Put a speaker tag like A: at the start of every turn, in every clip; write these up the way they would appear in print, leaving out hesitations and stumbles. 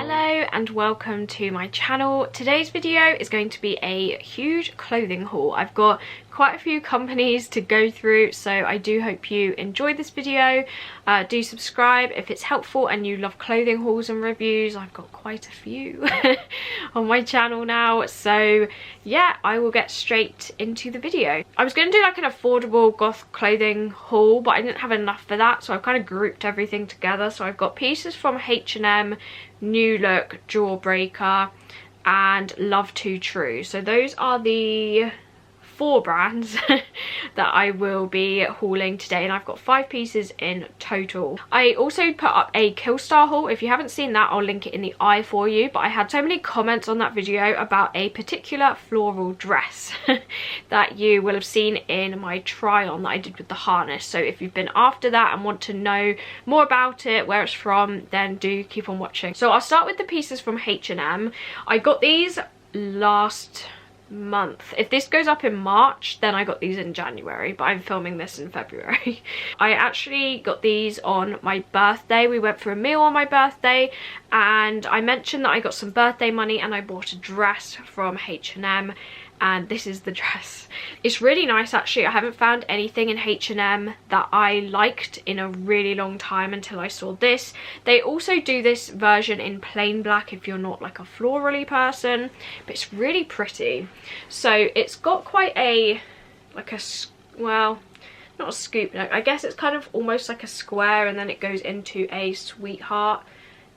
A: Hello and welcome to my channel. Today's video is going to be a huge clothing haul. I've got quite a few companies to go through, so I do hope you enjoy this video. Do subscribe if it's helpful and you love clothing hauls and reviews. I've got quite a few on my channel now, so yeah, I will get straight into the video. I was going to do like an affordable goth clothing haul, but I didn't have enough for that, so I've kind of grouped everything together. So I've got pieces from H&M, New Look, Jawbreaker and Love Too True. So those are the 4 brands that I will be hauling today, and I've got 5 pieces in total. I also put up a KILLSTAR haul. If you haven't seen that, I'll link it in the eye for you, but I had so many comments on that video about a particular floral dress that you will have seen in my try on that I did with the harness. So if you've been after that and want to know more about it, where it's from, then do keep on watching. So I'll start with the pieces from H&M. I got these last month. If this goes up in March, then I got these in January, but I'm filming this in February. I actually got these on my birthday. We went for a meal on my birthday and I mentioned that I got some birthday money and I bought a dress from H&M, and this is the dress. It's really nice actually. I haven't found anything in H&M that I liked in a really long time until I saw this. They also do this version in plain black if you're not like a florally person, but it's really pretty. So it's got quite a, like a, well, not a scoop, I guess it's kind of almost like a square, and then it goes into a sweetheart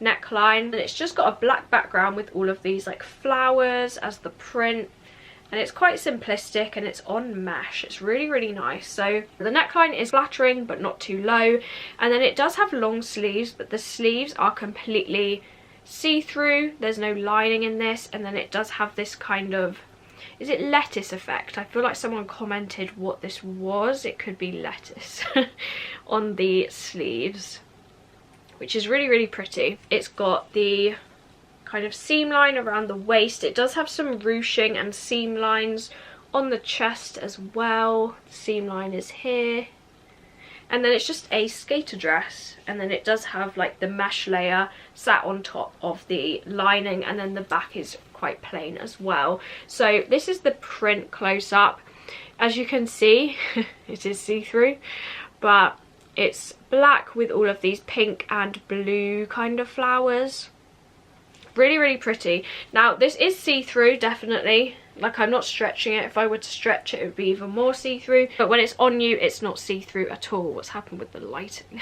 A: neckline, and it's just got a black background with all of these like flowers as the print. And it's quite simplistic and it's on mesh. It's really nice. So the neckline is flattering but not too low, and then it does have long sleeves, but the sleeves are completely see-through. There's no lining in this, and then it does have this kind of, is it lettuce effect? I feel like someone commented what this was. It could be lettuce on the sleeves, which is really pretty. It's got the kind of seam line around the waist. It does have some ruching and seam lines on the chest as well. The seam line is here, and then it's just a skater dress, and then it does have like the mesh layer sat on top of the lining, and then the back is quite plain as well. So this is the print close up. As you can see, it is see-through, but it's black with all of these pink and blue kind of flowers. Really pretty. Now this is see-through, definitely. Like, I'm not stretching it. If I were to stretch it, it would be even more see-through, but when it's on you it's not see-through at all. What's happened with the lighting?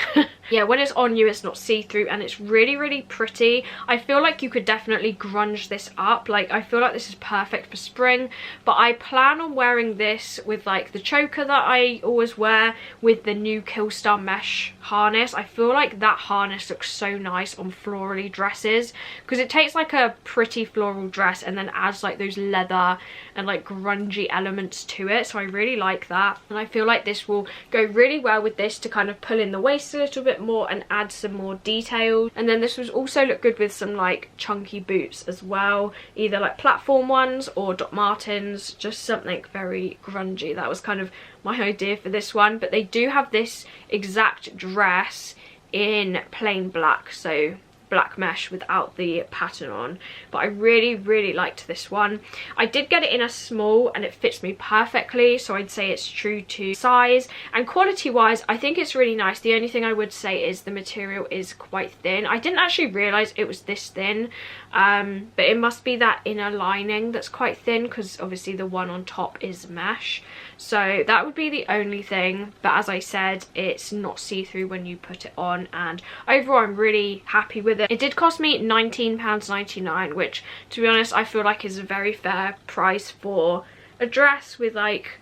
A: Yeah, when it's on you it's not see-through, and it's really pretty. I feel like you could definitely grunge this up. Like, I feel like this is perfect for spring, but I plan on wearing this with like the choker that I always wear with the new KILLSTAR mesh harness. I feel like that harness looks so nice on florally dresses, because it takes like a pretty floral dress and then adds like those leather and like grungy elements to it. So I really like that, and I feel like this will go really well with this to kind of pull in the waist a little bit more and add some more detail. And then this would also look good with some like chunky boots as well, either like platform ones or Doc Martens, just something very grungy. That was kind of my idea for this one, but they do have this exact dress in plain black, so black mesh without the pattern on, but I really liked this one. I did get it in a small and it fits me perfectly, so I'd say it's true to size, and quality wise I think it's really nice. The only thing I would say is the material is quite thin. I didn't actually realize it was this thin, but it must be that inner lining that's quite thin, because obviously the one on top is mesh. So that would be the only thing, but as I said, it's not see-through when you put it on, and overall I'm really happy with it. It did cost me £19.99, which to be honest I feel like is a very fair price for a dress with like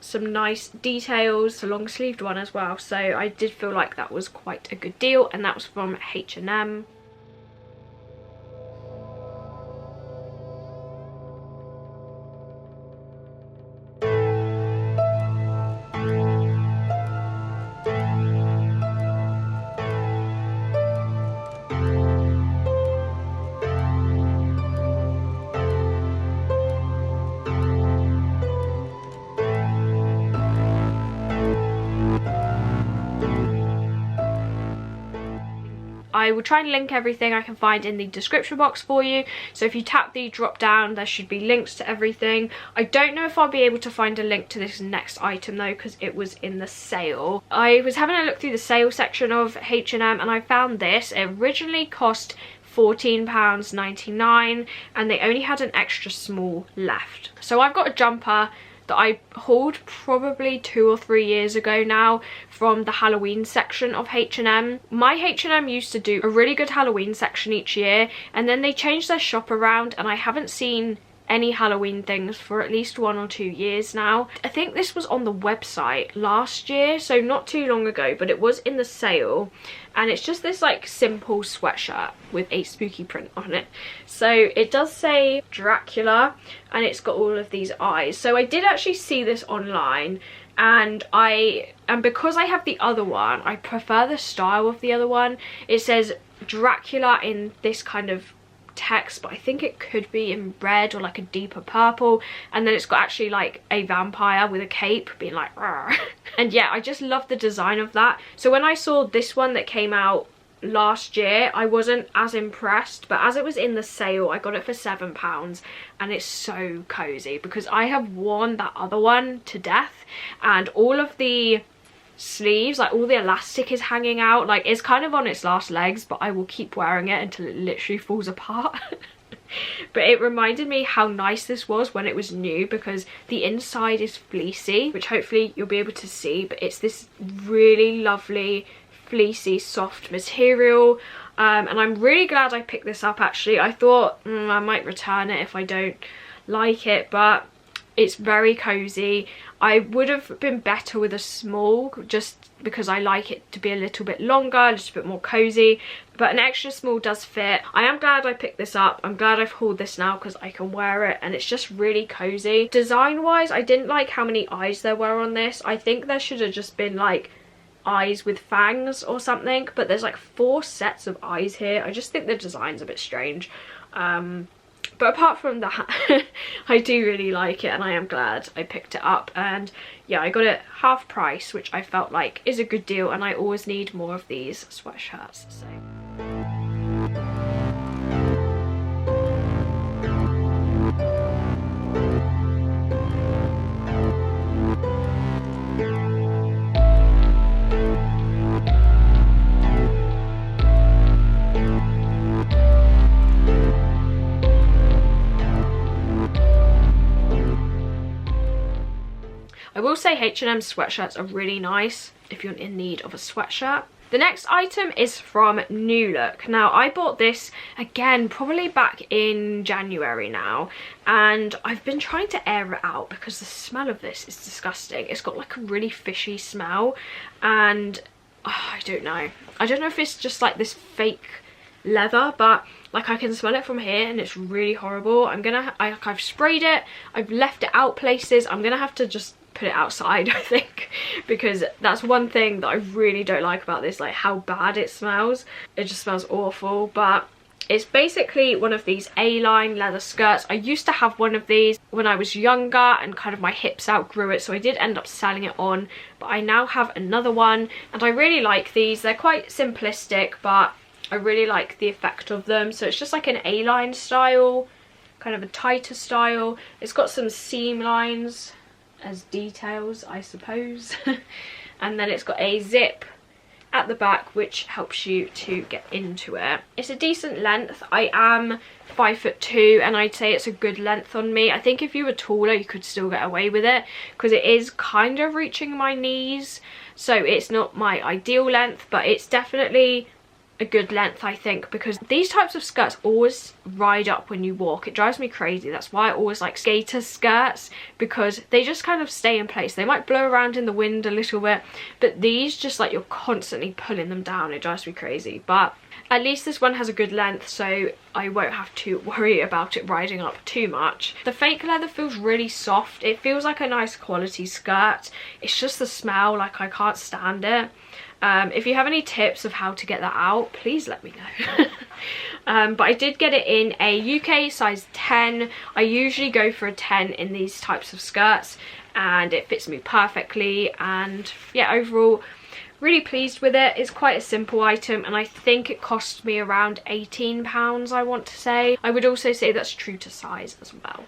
A: some nice details, a long sleeved one as well. So I did feel like that was quite a good deal, and that was from H&M. I will try and link everything I can find in the description box for you. So if you tap the drop down, there should be links to everything. I don't know if I'll be able to find a link to this next item though, because it was in the sale. I was having a look through the sale section of H&M and I found this. It originally cost £14.99 and they only had an extra small left. So I've got a jumper that I hauled probably 2 or 3 years ago now from the Halloween section of H&M. My H&M used to do a really good Halloween section each year, and then they changed their shop around and I haven't seen any Halloween things for at least 1 or 2 years now. I think this was on the website last year, so not too long ago, but it was in the sale, and it's just this like simple sweatshirt with a spooky print on it. So it does say Dracula and it's got all of these eyes. So I did actually see this online, and because I have the other one, I prefer the style of the other one. It says Dracula in this kind of text, but I think it could be in red or like a deeper purple, and then it's got actually like a vampire with a cape being like "Arr." And yeah, I just love the design of that. So when I saw this one that came out last year, I wasn't as impressed, but as it was in the sale, I got it for £7 and it's so cozy because I have worn that other one to death, and all of the sleeves, like all the elastic is hanging out, like it's kind of on its last legs, but I will keep wearing it until it literally falls apart. But it reminded me how nice this was when it was new, because the inside is fleecy, which hopefully you'll be able to see, but it's this really lovely fleecy soft material, and I'm really glad I picked this up actually. I thought I might return it if I don't like it, but it's very cozy. I would have been better with a small, just because I like it to be a little bit longer, a little bit more cozy, but an extra small does fit. I am glad I picked this up. I'm glad I've hauled this now because I can wear it and it's just really cozy. Design wise, I didn't like how many eyes there were on this. I think there should have just been like eyes with fangs or something, but there's like 4 sets of eyes here. I just think the design's a bit strange. But apart from that, I do really like it and I am glad I picked it up. And yeah, I got it half price, which I felt like is a good deal, and I always need more of these sweatshirts. So. I will say H&M sweatshirts are really nice if you're in need of a sweatshirt. The next item is from New Look. Now, I bought this again probably back in January now, and I've been trying to air it out because the smell of this is disgusting. It's got like a really fishy smell, and I don't know if it's just like this fake leather, but like I can smell it from here and it's really horrible. I've sprayed it, I've left it out places. I'm gonna have to just put it outside, I think, because that's one thing that I really don't like about this, like how bad it smells. It just smells awful. But it's basically one of these A-line leather skirts. I used to have one of these when I was younger and kind of my hips outgrew it, so I did end up selling it on, but I now have another one and I really like these. They're quite simplistic, but I really like the effect of them. So it's just like an A-line style, kind of a tighter style. It's got some seam lines as details, I suppose. And then it's got a zip at the back which helps you to get into it. It's a decent length. I am 5'2" and I'd say it's a good length on me. I think if you were taller you could still get away with it because it is kind of reaching my knees, so it's not my ideal length, but it's definitely a good length, I think, because these types of skirts always ride up when you walk. It drives me crazy. That's why I always like skater skirts, because they just kind of stay in place. They might blow around in the wind a little bit, but these just like you're constantly pulling them down. It drives me crazy. But at least this one has a good length, so I won't have to worry about it riding up too much. The fake leather feels really soft. It feels like a nice quality skirt. It's just the smell, like I can't stand it. If you have any tips of how to get that out, please let me know. But I did get it in a UK size 10. I usually go for a 10 in these types of skirts and it fits me perfectly, and yeah, overall really pleased with it. It's quite a simple item and I think it cost me around £18, I want to say. I would also say that's true to size as well.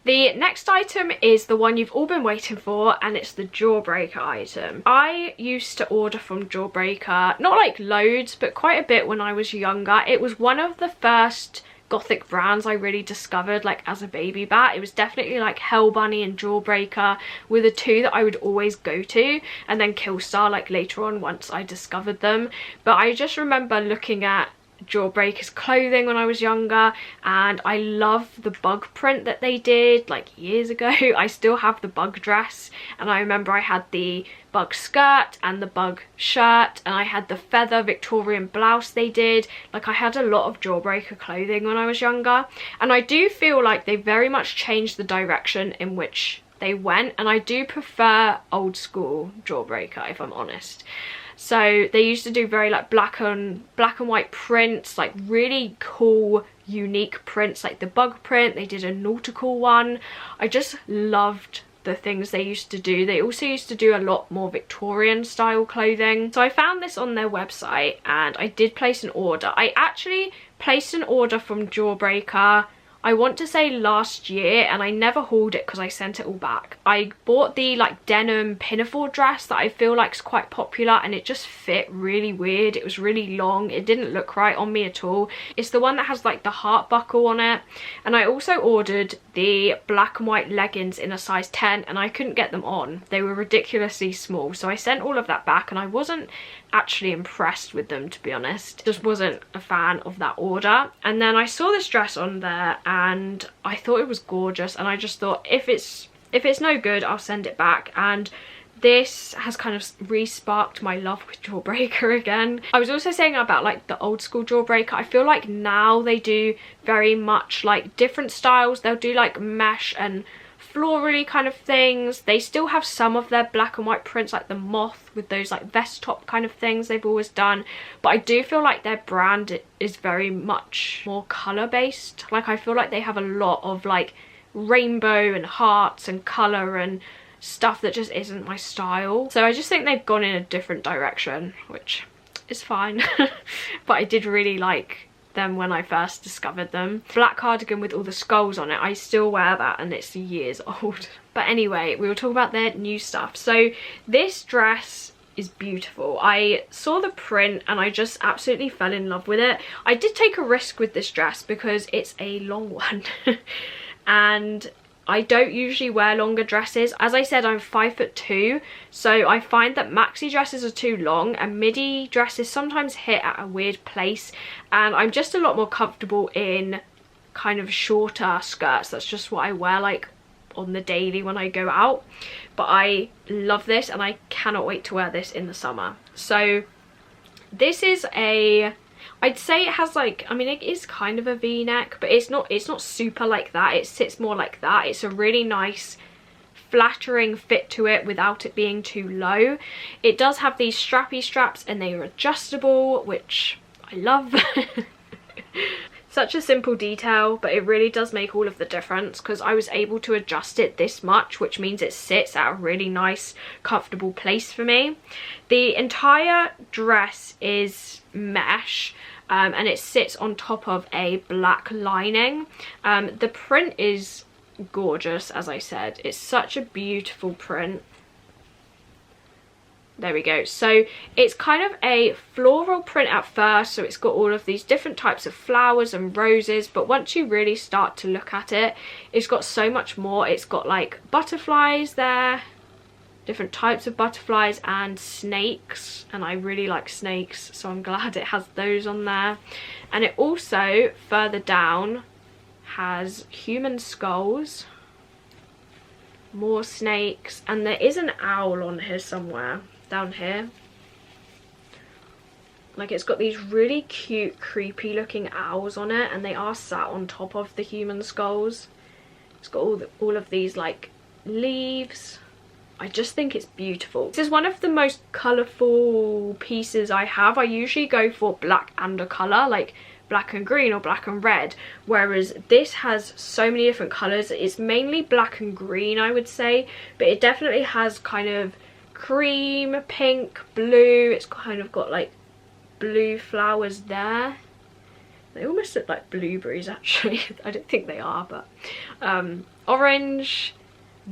A: The next item is the one you've all been waiting for, and it's the Jawbreaker item. I used to order from Jawbreaker, not like loads, but quite a bit when I was younger. It was one of the first Gothic brands I really discovered like as a baby bat. It was definitely like Hell Bunny and Jawbreaker were the two that I would always go to, and then KILLSTAR like later on once I discovered them. But I just remember looking at Jawbreaker's clothing when I was younger, and I love the bug print that they did like years ago. I still have the bug dress, and I remember I had the bug skirt and the bug shirt, and I had the feather Victorian blouse they did. Like I had a lot of Jawbreaker clothing when I was younger, and I do feel like they very much changed the direction in which they went, and I do prefer old school Jawbreaker if I'm honest. So they used to do very like black and white prints, like really cool unique prints, like the bug print. They did a nautical one. I just loved the things they used to do. They also used to do a lot more Victorian style clothing. So I found this on their website and I did place an order. I actually placed an order from Jawbreaker, I want to say last year, and I never hauled it because I sent it all back. I bought the like denim pinafore dress that I feel like is quite popular, and it just fit really weird. It was really long. It didn't look right on me at all. It's the one that has like the heart buckle on it. And I also ordered the black and white leggings in a size 10 and I couldn't get them on. They were ridiculously small. So I sent all of that back and I wasn't actually impressed with them, to be honest. Just wasn't a fan of that order. And then I saw this dress on there and I thought it was gorgeous, and I just thought if it's no good, I'll send it back. And this has kind of re-sparked my love with Jawbreaker again. I was also saying about like the old school Jawbreaker. I feel like now they do very much like different styles. They'll do like mesh and florally kind of things. They still have some of their black and white prints, like the moth with those like vest top kind of things they've always done, but I do feel like their brand is very much more color based. Like I feel like they have a lot of like rainbow and hearts and color and stuff that just isn't my style. So I just think they've gone in a different direction, which is fine. But I did really like them when I first discovered them. Black cardigan with all the skulls on it. I still wear that and it's years old. But anyway, we will talk about their new stuff. So this dress is beautiful. I saw the print and I just absolutely fell in love with it. I did take a risk with this dress because it's a long one. And I don't usually wear longer dresses. As I said, I'm 5'2", so I find that maxi dresses are too long and midi dresses sometimes hit at a weird place, and I'm just a lot more comfortable in kind of shorter skirts. That's just what I wear like on the daily when I go out. But I love this and I cannot wait to wear this in the summer. So this is I'd say it has like, I mean it is kind of a v-neck, but it's not super like that. It sits more like that. It's a really nice flattering fit to it without it being too low. It does have these strappy straps and they are adjustable, which I love. Such a simple detail, but it really does make all of the difference because I was able to adjust it this much, which means it sits at a really nice comfortable place for me. The entire dress is mesh, and it sits on top of a black lining. The print is gorgeous, as I said. It's such a beautiful print. There we go. So it's kind of a floral print at first, so it's got all of these different types of flowers and roses, but once you really start to look at it, it's got so much more. It's got like butterflies there, different types of butterflies, and snakes, and I really like snakes, so I'm glad it has those on there. And it also further down has human skulls, more snakes, and there is an owl on here somewhere down here. Like, it's got these really cute, creepy looking owls on it, and they are sat on top of the human skulls. It's got all of these like leaves. I just think it's beautiful. This is one of the most colourful pieces I have. I usually go for black and a colour, like black and green or black and red, whereas this has so many different colours. It's mainly black and green, I would say, but it definitely has kind of cream, pink, blue. It's kind of got like blue flowers there. They almost look like blueberries actually. I don't think they are, but orange,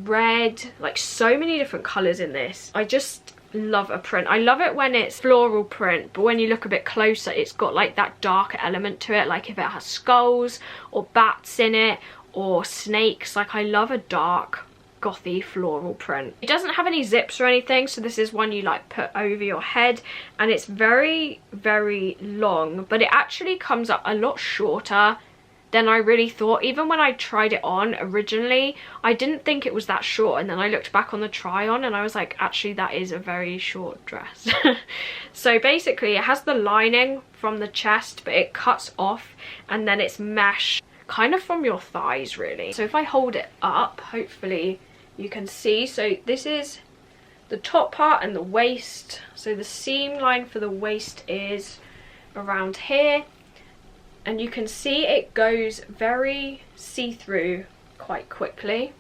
A: red, like so many different colours in this. I just love a print. I love it when it's floral print, but when you look a bit closer, it's got like that darker element to it, like if it has skulls or bats in it or snakes. Like, I love a dark gothy floral print. It doesn't have any zips or anything, so this is one you like put over your head, and it's very, very long, but it actually comes up a lot shorter than I really thought. Even when I tried it on originally, I didn't think it was that short, and then I looked back on the try on and I was like, actually that is a very short dress. So basically it has the lining from the chest, but it cuts off and then it's mesh kind of from your thighs really. So if I hold it up, hopefully you can see. So this is the top part and the waist. So the seam line for the waist is around here, and you can see it goes very see-through quite quickly,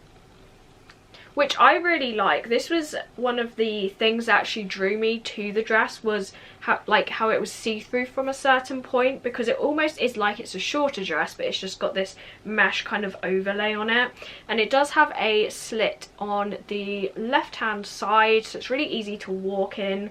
A: which I really like. This was one of the things that actually drew me to the dress, was how it was see-through from a certain point, because it almost is like it's a shorter dress, but it's just got this mesh kind of overlay on it. And it does have a slit on the left hand side, so it's really easy to walk in.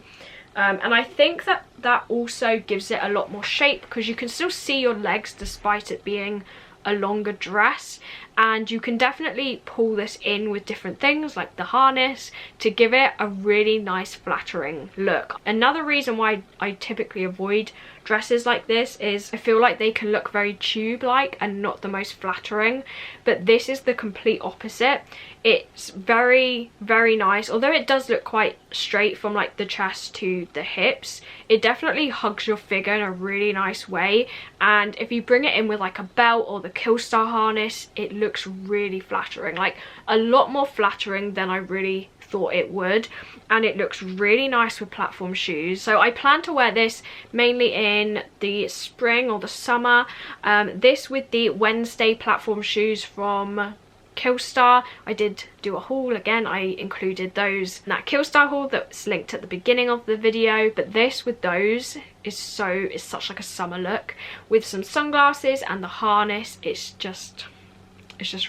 A: And I think that also gives it a lot more shape, because you can still see your legs despite it being a longer dress, and you can definitely pull this in with different things like the harness to give it a really nice flattering look. Another reason why I typically avoid dresses like this is I feel like they can look very tube-like and not the most flattering, but this is the complete opposite. It's very, very nice. Although it does look quite straight from like the chest to the hips, it definitely hugs your figure in a really nice way, and if you bring it in with like a belt or the KILLSTAR harness, it looks really flattering, like a lot more flattering than I really thought it would. And it looks really nice with platform shoes. So I plan to wear this mainly in the spring or the summer. This with the Wednesday platform shoes from KILLSTAR. I did do a haul again. I included those in that KILLSTAR haul that's linked at the beginning of the video, but this with those is such like a summer look with some sunglasses and the harness. It's just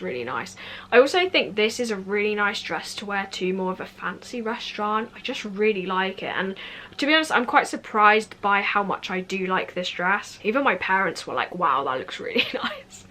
A: really nice. I also think this is a really nice dress to wear to more of a fancy restaurant. I just really like it, and to be honest, I'm quite surprised by how much I do like this dress. Even my parents were like, wow, that looks really nice.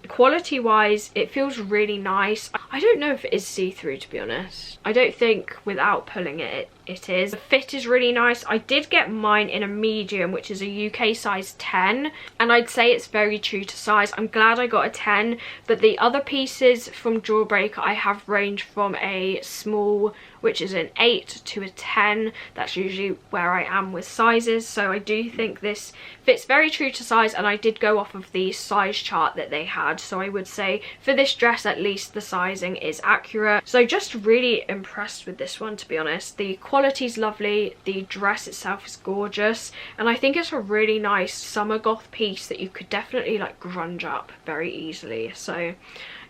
A: Quality wise, it feels really nice. I don't know if it is see-through, to be honest. I don't think without pulling it, it is. The fit is really nice. I did get mine in a medium, which is a UK size 10, and I'd say it's very true to size. I'm glad I got a 10, but the other pieces from Jawbreaker I have range from a small, which is an 8, to a 10. That's usually where I am with sizes, so I do think this fits very true to size, and I did go off of the size chart that they had, so I would say for this dress at least the sizing is accurate. So just really impressed with this one, to be honest. The quality's lovely, the dress itself is gorgeous, and I think it's a really nice summer goth piece that you could definitely like grunge up very easily. So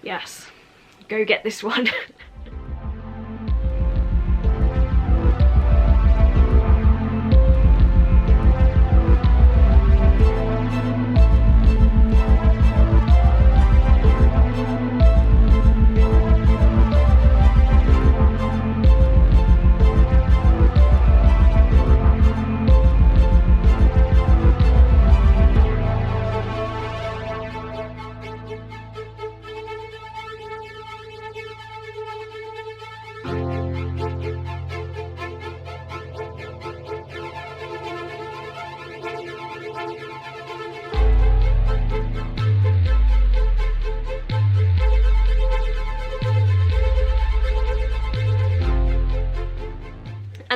A: yes, go get this one.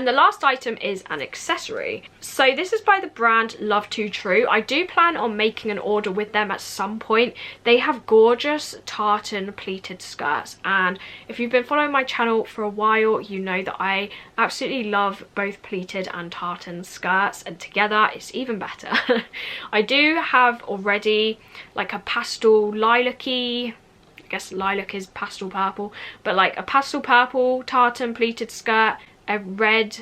A: And the last item is an accessory. So this is by the brand Love Too True. I do plan on making an order with them at some point. They have gorgeous tartan pleated skirts, and if you've been following my channel for a while, you know that I absolutely love both pleated and tartan skirts, and together it's even better. I do have already like a pastel lilac-y, I guess lilac is pastel purple, but like a pastel purple tartan pleated skirt, a red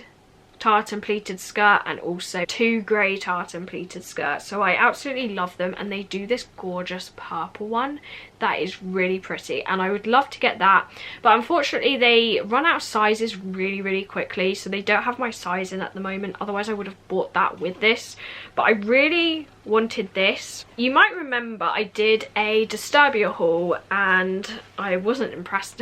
A: tartan pleated skirt, and also 2 grey tartan pleated skirts. So I absolutely love them, and they do this gorgeous purple one that is really pretty, and I would love to get that, but unfortunately they run out of sizes really quickly, so they don't have my size in at the moment. Otherwise I would have bought that with this, but I really wanted this. You might remember I did a Disturbia haul and I wasn't impressed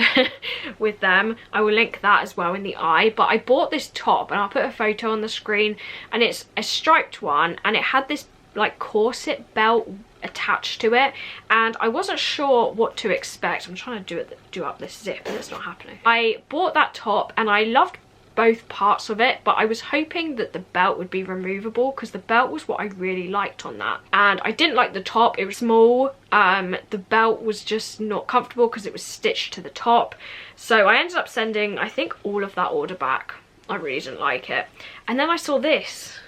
A: with them. I will link that as well in the eye, but I bought this top, and I'll put a photo on the screen, and it's a striped one, and it had this like corset belt attached to it, and I wasn't sure what to expect. I'm trying to do up this zip and it's not happening. I bought that top and I loved both parts of it, but I was hoping that the belt would be removable, because the belt was what I really liked on that, and I didn't like the top. It was small. The belt was just not comfortable because it was stitched to the top, so I ended up sending, I think, all of that order back. I really didn't like it. And then I saw this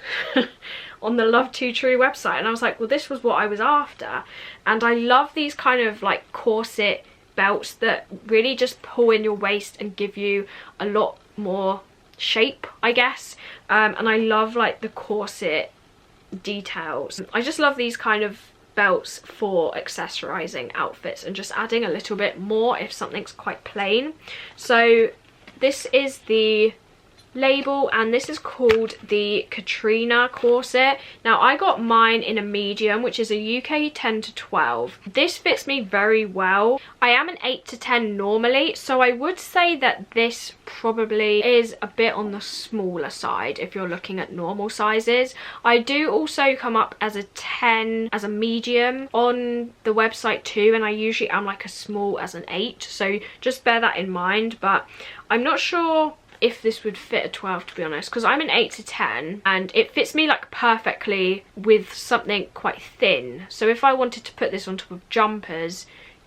A: on the Love Too True website, and I was like, well, this was what I was after. And I love these kind of like corset belts that really just pull in your waist and give you a lot more shape, I guess. And I love like the corset details. I just love these kind of belts for accessorizing outfits and just adding a little bit more if something's quite plain. So this is the label, and this is called the Katrina corset. Now I got mine in a medium, which is a UK 10 to 12. This fits me very well. I am an 8 to 10 normally, so I would say that this probably is a bit on the smaller side if you're looking at normal sizes. I do also come up as a 10 as a medium on the website too, and I usually am like a small as an 8, so just bear that in mind. But I'm not sure if this would fit a 12, to be honest, because I'm an 8 to 10 and it fits me like perfectly with something quite thin. So if I wanted to put this on top of jumpers,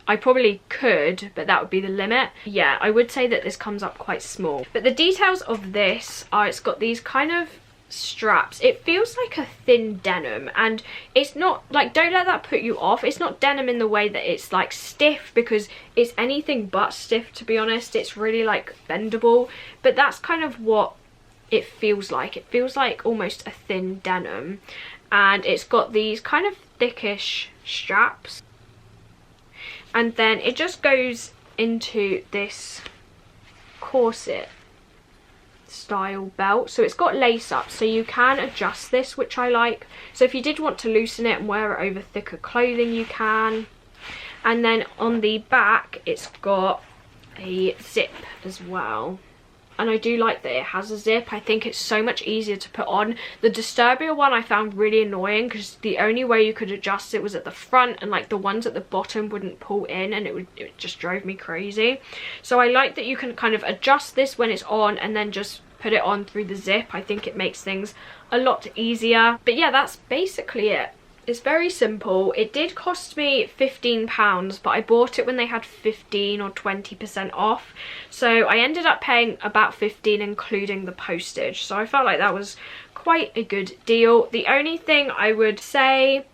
A: I probably could, but that would be the limit. Yeah, I would say that this comes up quite small. But the details of this are, it's got these kind of straps. It feels like a thin denim, and it's not like, don't let that put you off. It's not denim in the way that it's like stiff, because it's anything but stiff, to be honest. It's really like bendable, but that's kind of what it feels like. It feels like almost a thin denim, and it's got these kind of thickish straps, and then it just goes into this corset style belt. So it's got lace up, so you can adjust this, which I like. So if you did want to loosen it and wear it over thicker clothing, you can. And then on the back it's got a zip as well, and I do like that it has a zip. I think it's so much easier to put on. The Disturbia one I found really annoying, because the only way you could adjust it was at the front, and like the ones at the bottom wouldn't pull in, and it just drove me crazy. So I like that you can kind of adjust this when it's on and then just put it on through the zip. I think it makes things a lot easier. But yeah, that's basically it. It's very simple. It did cost me £15, but I bought it when they had 15 or 20% off. So I ended up paying about 15, including the postage. So I felt like that was quite a good deal. The only thing I would say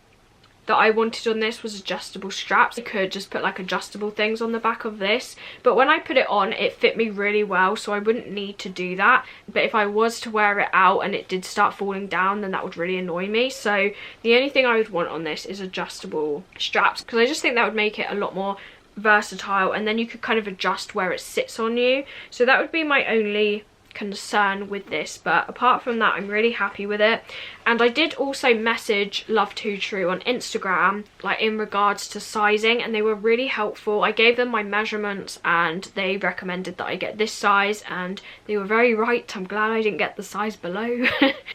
A: that I wanted on this was adjustable straps. I could just put like adjustable things on the back of this, but when I put it on, it fit me really well, so I wouldn't need to do that. But if I was to wear it out and it did start falling down, then that would really annoy me. So the only thing I would want on this is adjustable straps, because I just think that would make it a lot more versatile, and then you could kind of adjust where it sits on you. So that would be my only concern with this, but apart from that, I'm really happy with it. And I did also message Love Too True on Instagram, like in regards to sizing, and they were really helpful. I gave them my measurements and they recommended that I get this size, and they were very right. I'm glad I didn't get the size below.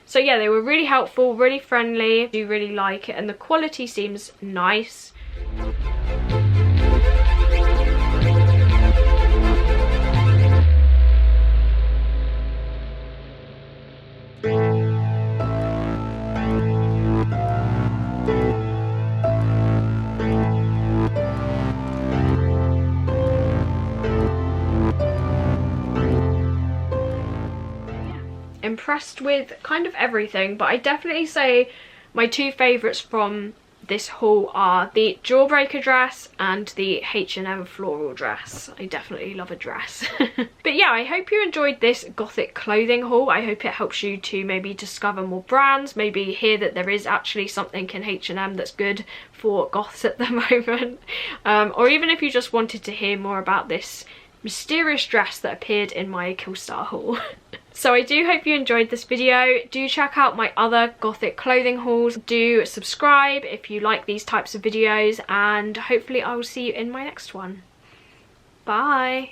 A: So yeah, they were really helpful, really friendly. I do really like it, and the quality seems nice. impressed with kind of everything, but I definitely say my two favourites from this haul are the Jawbreaker dress and the H&M floral dress. I definitely love a dress. But yeah, I hope you enjoyed this Gothic clothing haul. I hope it helps you to maybe discover more brands, maybe hear that there is actually something in H&M that's good for goths at the moment, or even if you just wanted to hear more about this mysterious dress that appeared in my KILLSTAR haul. So I do hope you enjoyed this video. Do check out my other Gothic clothing hauls. Do subscribe if you like these types of videos, and hopefully I will see you in my next one. Bye!